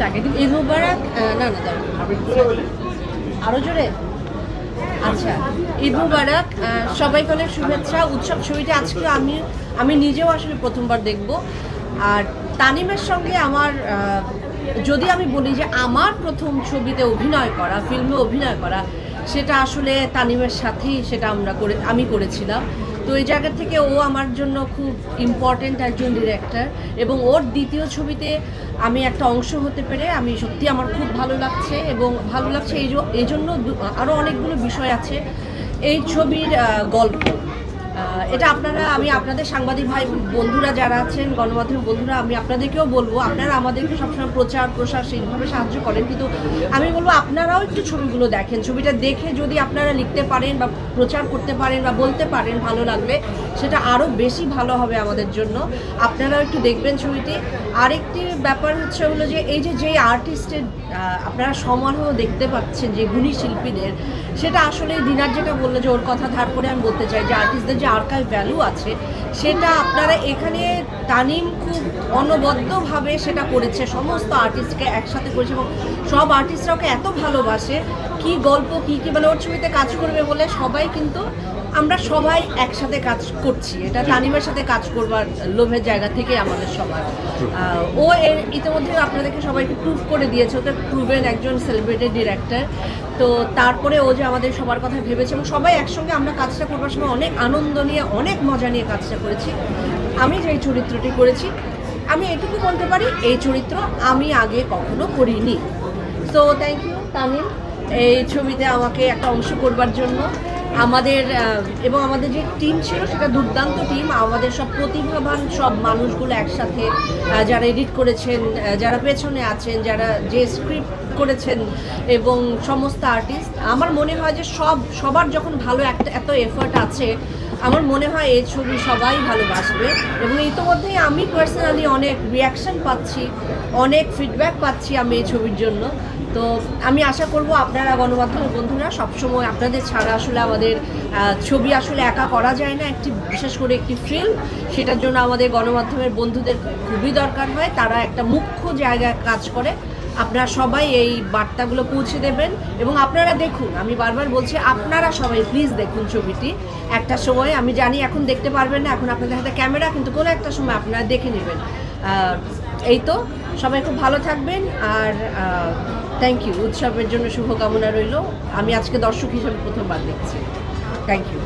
টাকা কিন্তু ঈদ মুবারক না না আরো জোরে আচ্ছা ঈদ মুবারক সবাইকে অনেক শুভেচ্ছা। উৎসব ছবিটা আজকে আমি নিজেও আসলে প্রথমবার দেখব। আর তানিমের সঙ্গে আমার যদি আমি বলি যে আমার প্রথম ছবিতে অভিনয় করা, ফিল্মে অভিনয় করা, সেটা আসলে তানিমের সাথেই সেটা আমি করেছিলাম। তো এই জায়গা থেকে ও আমার জন্য খুব ইম্পর্ট্যান্ট একজন ডিরেক্টর, এবং ওর দ্বিতীয় ছবিতে আমি একটা অংশ হতে পেরে আমি সত্যি আমার খুব ভালো লাগছে। এবং ভালো লাগছে এই জন্য আরও অনেকগুলো বিষয় আছে এই ছবির গল্প। এটা আমি আপনাদের সাংবাদিক ভাই বন্ধুরা যারা আছেন, গণমাধ্যম বন্ধুরা, আমি আপনাদেরকেও বলবো, আপনারা আমাদেরকে সবসময় প্রসার সেইভাবে সাহায্য করেন, কিন্তু আমি বলবো আপনারাও একটু ছবিগুলো দেখেন। ছবিটা দেখে যদি আপনারা লিখতে পারেন বা প্রচার করতে পারেন বা বলতে পারেন ভালো লাগলে, সেটা আরও বেশি ভালো হবে আমাদের জন্য। আপনারাও একটু দেখবেন ছবিটি। আরেকটি ব্যাপার হলো যে এই যে আর্টিস্টের আপনারা সমারোহ দেখতে পাচ্ছেন, যে গুণী শিল্পীদের, সেটা আসলে দিনার যেটা বললো যে ওর কথা ধার করে আমি বলতে চাই যে আর্টিস্টদের যে আর্কাইভ ভ্যালু আছে, সেটা আপনারা এখানে তানিম খুব অনবদ্যভাবে সেটা করেছে, সমস্ত আর্টিস্টকে একসাথে করেছে, এবং সব আর্টিস্টরা ওকে এত ভালোবাসে। কি গল্প কি মানে ওর ছবিতে কাজ করবে বলে সবাই, কিন্তু আমরা সবাই একসাথে কাজ করছি, এটা তানিমের সাথে কাজ করবার লোভের জায়গা থেকে আমাদের সবার। ও ইতিমধ্যে আপনাদেরকে সবাইকে প্রুভ করে দিয়েছে, ওদের প্রুভেন একজন সেলিব্রেটেড ডিরেক্টর। তো তারপরে ও যে আমাদের সবার কথা ভেবেছে, এবং সবাই একসঙ্গে আমরা কাজটা করবার সময় অনেক আনন্দ নিয়ে, অনেক মজা নিয়ে কাজটা করেছি। আমি যে চরিত্রটি করেছি, আমি এটুকু বলতে পারি এই চরিত্র আমি আগে কখনো করিনি। সো থ্যাংক ইউ তানিম এই ছবিতে আমাকে একটা অংশ করবার জন্য। আমাদের যে টিম ছিল সেটা দুর্দান্ত টিম। আমাদের সব প্রতিভাবান সব মানুষগুলো একসাথে, যারা এডিট করেছেন, যারা পেছনে আছেন, যারা যে স্ক্রিপ্ট করেছেন, এবং সমস্ত আর্টিস্ট। আমার মনে হয় যে সবার যখন ভালো এত এফার্ট আছে, আমার মনে হয় এই ছবি সবাই ভালোবাসবে। এবং ইতিমধ্যেই আমি পার্সোনালি অনেক রিয়াকশন পাচ্ছি, অনেক ফিডব্যাক পাচ্ছি আমি এই ছবির জন্য। তো আমি আশা করব আপনারা গণমাধ্যমের বন্ধুরা সবসময়, আপনাদের ছাড়া আসলে আমাদের ছবি আসলে একা করা যায় না, বিশেষ করে একটি ফিল্ম, সেটার জন্য আমাদের গণমাধ্যমের বন্ধুদের খুবই দরকার হয়। তারা একটা মুখ্য জায়গায় কাজ করে। আপনারা সবাই এই বার্তাগুলো পৌঁছে দেবেন, এবং আপনারা দেখুন, আমি বারবার বলছি, আপনারা সবাই প্লিজ দেখুন ছবিটি। একটা সময়, আমি জানি এখন দেখতে পারবেন না, এখন আপনাদের হাতে ক্যামেরা, কিন্তু কোনো একটা সময় আপনারা দেখে নেবেন। এই তো, সবাই খুব ভালো থাকবেন। আর থ্যাংক ইউ, উৎসবের জন্য শুভকামনা রইল। আমি আজকে দর্শক হিসেবে প্রথমবার দেখছি। Thank you.